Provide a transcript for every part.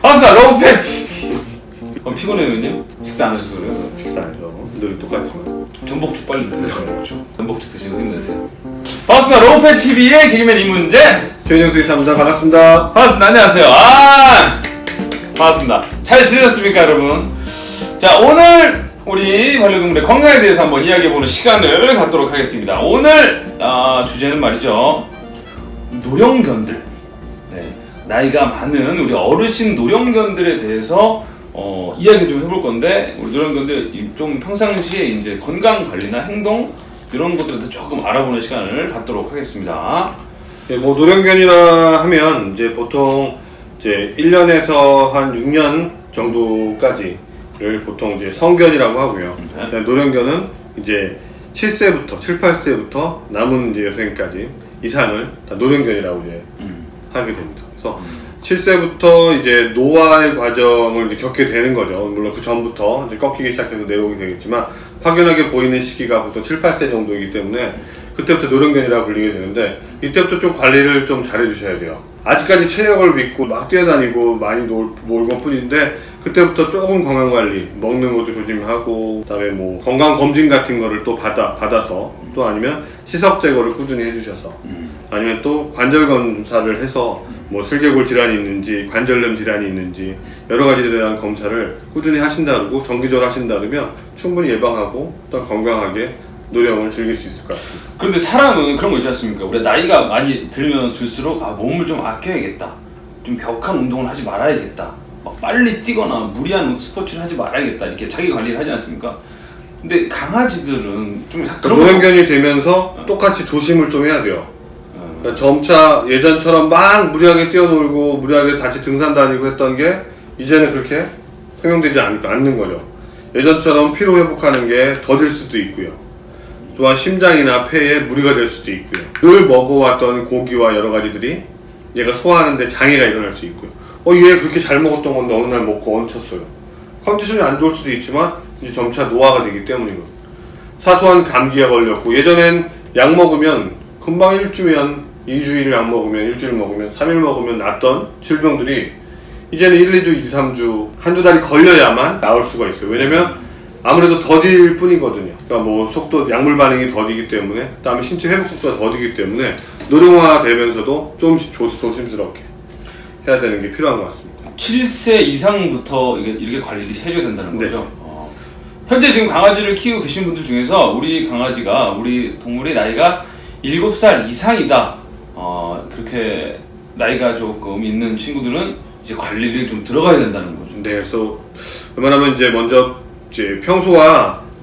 반갑습니다. 러브펫 TV. 피곤해요, 형님? 식사 안 하셔서 그래요? 식사 안 해서 늘 똑같지만 전복죽 빨리 드세요, 전복죽. 전복죽 드시고 힘내세요. 반갑습니다. 러브펫 TV의 개그맨 이문재. 최윤영수 이사입니다. 반갑습니다. 반갑습니다. 안녕하세요. 반갑습니다. 잘 지내셨습니까, 여러분? 자, 오늘 우리 반려동물의 건강에 대해서 한번 이야기해보는 시간을 갖도록 하겠습니다. 오늘 주제는 말이죠, 노령견들. 네, 나이가 많은 우리 어르신 노령견들에 대해서 이야기 좀 해볼 건데, 우리 노령견들 좀 평상시에 이제 건강 관리나 행동 이런 것들에 대해서 조금 알아보는 시간을 갖도록 하겠습니다. 네, 뭐 노령견이라 하면 이제 보통 이제 1년에서 한 6년 정도까지를 보통 이제 성견이라고 하고요. 네. 노령견은 이제 7세부터 7, 8세부터 남은 이제 여생까지 이상을 다 노령견이라고 이제 하게 됩니다. 그래서 7세부터 이제 노화의 과정을 이제 겪게 되는 거죠. 물론 그 전부터 이제 꺾이기 시작해서 내려오게 되겠지만 확연하게 보이는 시기가 보통 7, 8세 정도이기 때문에 그때부터 노령견이라고 불리게 되는데, 이때부터 좀 관리를 좀 잘해 주셔야 돼요. 아직까지 체력을 믿고 막 뛰어다니고 많이 놀 것뿐인데, 그때부터 조금 건강관리, 먹는 것도 조심하고, 그다음에 뭐 건강검진 같은 거를 또 받아서, 또 아니면 시석 제거를 꾸준히 해주셔서, 아니면 또 관절 검사를 해서 뭐 슬개골 질환이 있는지 관절염 질환이 있는지 여러 가지에 대한 검사를 꾸준히 하신다 그러고 정기적으로 하신다 그러면 충분히 예방하고 또 건강하게 노령을 즐길 수 있을 것 같습니다. 그런데 사람은 그런 거 있지 않습니까? 우리가 나이가 많이 들면 들수록 몸을 좀 아껴야겠다, 좀 격한 운동을 하지 말아야겠다, 막 빨리 뛰거나 무리한 스포츠를 하지 말아야겠다, 이렇게 자기 관리를 하지 않습니까? 근데 강아지들은 좀 그런 노령견이 되면서 똑같이 조심을 좀 해야 돼요. 그러니까 점차 예전처럼 막 무리하게 뛰어놀고 무리하게 같이 등산 다니고 했던 게 이제는 그렇게 허용되지 않는 거죠. 예전처럼 피로 회복하는 게 더딜 수도 있고요. 또한 심장이나 폐에 무리가 될 수도 있고요. 늘 먹어왔던 고기와 여러 가지들이 얘가 소화하는데 장애가 일어날 수 있고요. 얘 그렇게 잘 먹었던 건데 어느 날 먹고 얹혔어요. 컨디션이 안 좋을 수도 있지만 이제 점차 노화가 되기 때문이거든요. 사소한 감기에 걸렸고, 예전엔 약 먹으면 금방 2주일 약 먹으면, 일주일 먹으면, 3일 먹으면 낫던 질병들이 이제는 1, 2주, 2, 3주, 한두 달이 걸려야만 나을 수가 있어요. 왜냐면 아무래도 더딜 뿐이거든요. 그러니까 뭐 속도, 약물 반응이 더디기 때문에, 그다음에 신체 회복 속도가 더디기 때문에 노령화 되면서도 좀 조심스럽게 해야 되는 게 필요한 것 같습니다. 7세 이상부터 이렇게 관리를 해줘야 된다는 거죠? 현재 지금 강아지를 키우고 계신 분들 중에서 우리 강아지가, 우리 동물의 나이가 7살 이상이다, 그렇게 나이가 조금 있는 친구들은 이제 관리를 좀 들어가야 된다는 거죠. 네, 그래서 웬만하면 이제 먼저 평소에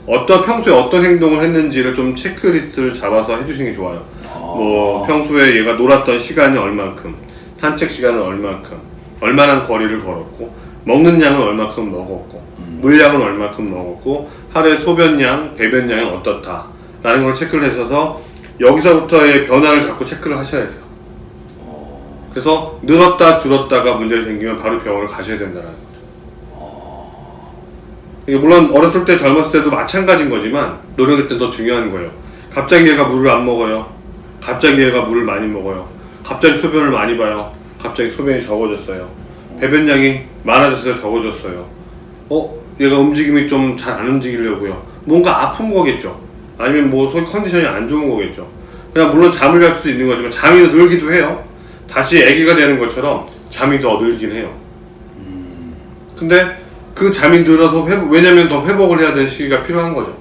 어떤 행동을 했는지를 좀 체크리스트를 잡아서 해주시는 게 좋아요. 뭐 평소에 얘가 놀았던 시간이 얼만큼, 산책 시간은 얼만큼, 얼마나 거리를 걸었고, 먹는 양은 얼만큼 먹었고, 물량은 얼만큼 먹었고, 하루에 소변량, 배변량이 어떻다 라는 걸 체크를 해서 여기서부터의 변화를 자꾸 체크를 하셔야 돼요. 그래서 늘었다 줄었다가 문제가 생기면 바로 병원을 가셔야 된다는 거죠. 이게 물론 어렸을 때 젊었을 때도 마찬가지인 거지만 노령일 때 더 중요한 거예요. 갑자기 얘가 물을 안 먹어요. 갑자기 얘가 물을 많이 먹어요. 갑자기 소변을 많이 봐요. 갑자기 소변이 적어졌어요. 배변량이 많아졌어요, 적어졌어요. 얘가 움직임이 좀 잘 안 움직이려고요. 뭔가 아픈 거겠죠. 아니면 뭐 소위 컨디션이 안 좋은 거겠죠. 그냥 물론 잠을 잘 수도 있는 거지만 잠이 더 늘기도 해요. 다시 아기가 되는 것처럼 잠이 더 늘긴 해요. 근데 그 잠이 늘어서 왜냐면 더 회복을 해야 되는 시기가 필요한 거죠.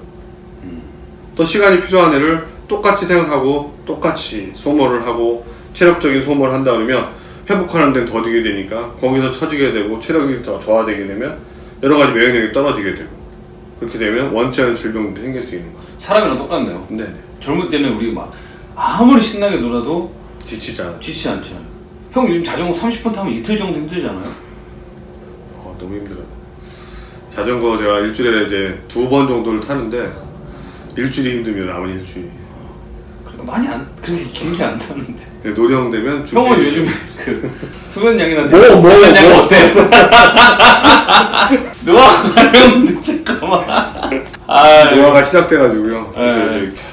또 시간이 필요한 애를 똑같이 생각하고 똑같이 소모를 하고 체력적인 소모를 한다 그러면 회복하는 데는 더디게 되니까 거기서 처지게 되고 체력이 더 저하되게 되면 여러 가지 면역력이 떨어지게 되고, 그렇게 되면 원치 않은 질병들이 생길 수 있는 거죠. 사람이랑 똑같네요. 네네. 젊을 때는 우리 막 아무리 신나게 놀아도 지치지 않잖아요. 형 요즘 자전거 30분 타면 이틀 정도 힘들잖아요. 너무 힘들어요. 자전거 제가 일주일에 이제 2번 정도를 타는데 일주일이 힘듭니다. 아무리 일주일이. 그러니까 많이 그렇게 길게 안 타는데. 네, 노령 되면 형은 요즘에 그 소변량이나 소변량이 어때? 노화가면 잠깐만. 노화가 시작돼가지고요.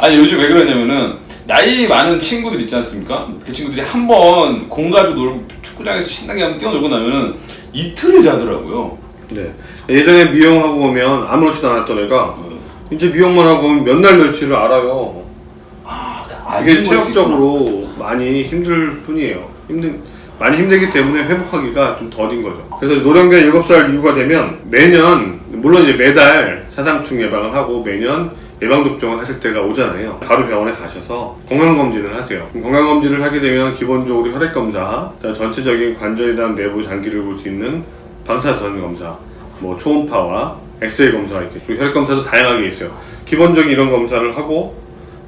아니 요즘 왜 그러냐면은 나이 많은 친구들 있지 않습니까? 그 친구들이 한번 공 가지고 놀고 축구장에서 신나게 한번 뛰어놀고 나면은 이틀을 자더라고요. 네. 예전에 미용하고 오면 아무렇지도 않았던 애가 이제 미용만 하고 오면 몇 날 며칠을 알아요. 이게 체력적으로 많이 힘들 뿐이에요. 많이 힘들기 때문에 회복하기가 좀 더딘 거죠. 그래서 노령견 7살 이후가 되면 매년, 물론 이제 매달 사상충 예방을 하고 매년 예방접종을 하실 때가 오잖아요. 바로 병원에 가셔서 건강검진을 하세요. 건강검진을 하게 되면 기본적으로 혈액검사, 전체적인 관절이나 내부 장기를 볼 수 있는 방사선 검사, 뭐 초음파와 엑스레이 검사가 있겠죠. 그리고 혈액검사도 다양하게 있어요. 기본적인 이런 검사를 하고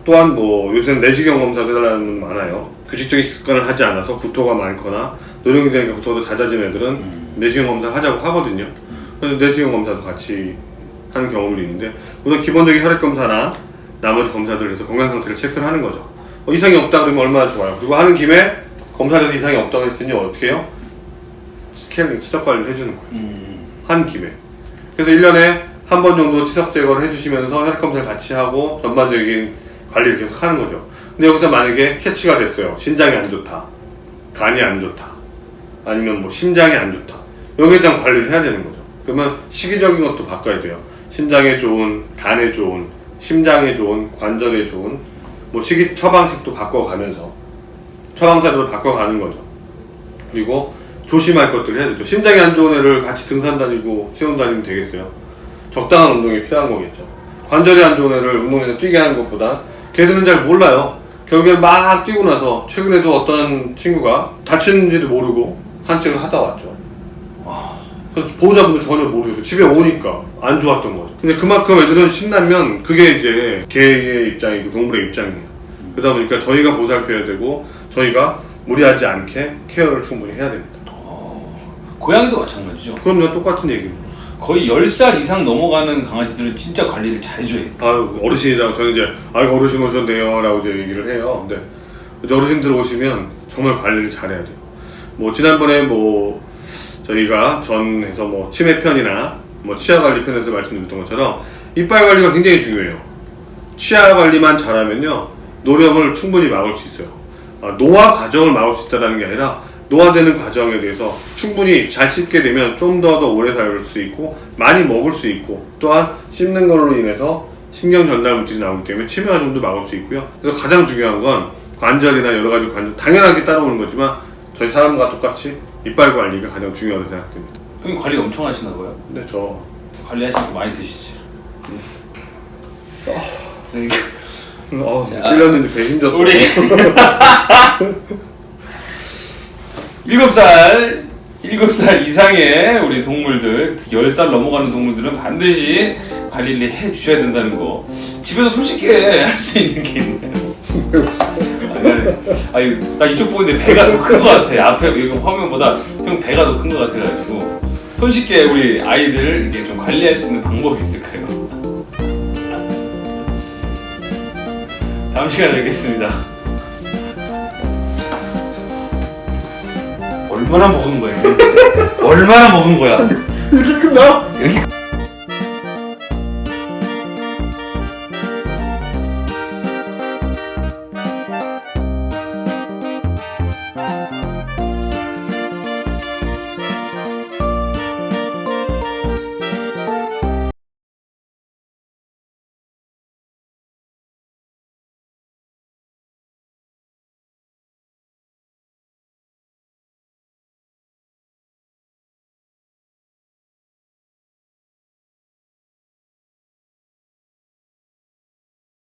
또한 뭐 요새는 내시경 검사도 해달라는 분 많아요. 규칙적인 식습관을 하지 않아서 구토가 많거나 노령이 되니까 구토가 잦아진 애들은 내시경 검사를 하자고 하거든요. 그래서 내시경 검사도 같이 하는 경우도 있는데 우선 기본적인 혈액검사나 나머지 검사들을 해서 건강 상태를 체크를 하는 거죠. 이상이 없다 그러면 얼마나 좋아요. 그리고 하는 김에 검사를 해서 이상이 없다고 했으니 어떻게 해요? 스캐닝, 치석 관리를 해주는 거예요. 한 김에. 그래서 1년에 한 번 정도 치석 제거를 해주시면서 혈액검사를 같이 하고 전반적인 관리를 계속 하는 거죠. 근데 여기서 만약에 캐치가 됐어요. 신장이 안 좋다, 간이 안 좋다, 아니면 뭐 심장이 안 좋다. 여기에 대한 관리를 해야 되는 거죠. 그러면 시기적인 것도 바꿔야 돼요. 신장에 좋은, 간에 좋은, 심장에 좋은, 관절에 좋은 뭐 식이 처방식도 바꿔가면서 처방사도 바꿔가는 거죠. 그리고 조심할 것들을 해야 되죠. 심장이 안 좋은 애를 같이 등산 다니고 수영 다니면 되겠어요? 적당한 운동이 필요한 거겠죠. 관절이 안 좋은 애를 운동에서 뛰게 하는 것보다 걔들은 잘 몰라요. 결국에 막 뛰고 나서 최근에도 어떤 친구가 다치는지도 모르고 산책을 하다 왔죠. 그래서 보호자분도 전혀 모르겠어요. 집에 오니까 안 좋았던 거죠. 근데 그만큼 애들은 신나면 그게 이제 개의 입장이고 동물의 입장이에요. 그러다 보니까 저희가 보살펴야 되고 저희가 무리하지 않게 케어를 충분히 해야 됩니다. 고양이도 마찬가지죠. 그럼요, 똑같은 얘기입니다. 거의 10살 이상 넘어가는 강아지들은 진짜 관리를 잘해줘야 돼요. 아유, 어르신이라고 저는 이제 아이고 어르신 오셨네요 라고 이제 얘기를 해요. 근데 이제 어르신들 오시면 정말 관리를 잘해야 돼요. 뭐 지난번에 뭐 저희가 전에서 뭐 치매 편이나 뭐 치아 관리 편에서 말씀드렸던 것처럼 이빨 관리가 굉장히 중요해요. 치아 관리만 잘하면요 노령을 충분히 막을 수 있어요. 노화 과정을 막을 수 있다는 게 아니라 노화되는 과정에 대해서 충분히 잘 씹게 되면 좀 더 오래 살 수 있고 많이 먹을 수 있고 또한 씹는 걸로 인해서 신경 전달 물질이 나오기 때문에 치매가 좀 더 막을 수 있고요. 그래서 가장 중요한 건 관절이나 여러 가지 관절 당연하게 따라오는 거지만 저희 사람과 똑같이 이빨 관리가 가장 중요하다고 생각됩니다. 형님 관리 엄청 하시나 봐요? 네, 저 관리하시는 거 많이 드시지? 찔렸는지 배 힘줬어. 우리 7살 이상의 우리 동물들, 특히 10살 넘어가는 동물들은 반드시 관리를 해 주셔야 된다는 거. 집에서 손쉽게 할 수 있는 게 있나요? 아니, 나 이쪽 보는데 배가 더 큰 것 같아. 앞에 여기 화면보다 형 배가 더 큰 것 같아가지고 손쉽게 우리 아이들을 이렇게 좀 관리할 수 있는 방법이 있을까요? 다음 시간에 뵙겠습니다. 얼마나 먹은 거야? 얼마나 먹은 거야? 이렇게 끝나? 이렇게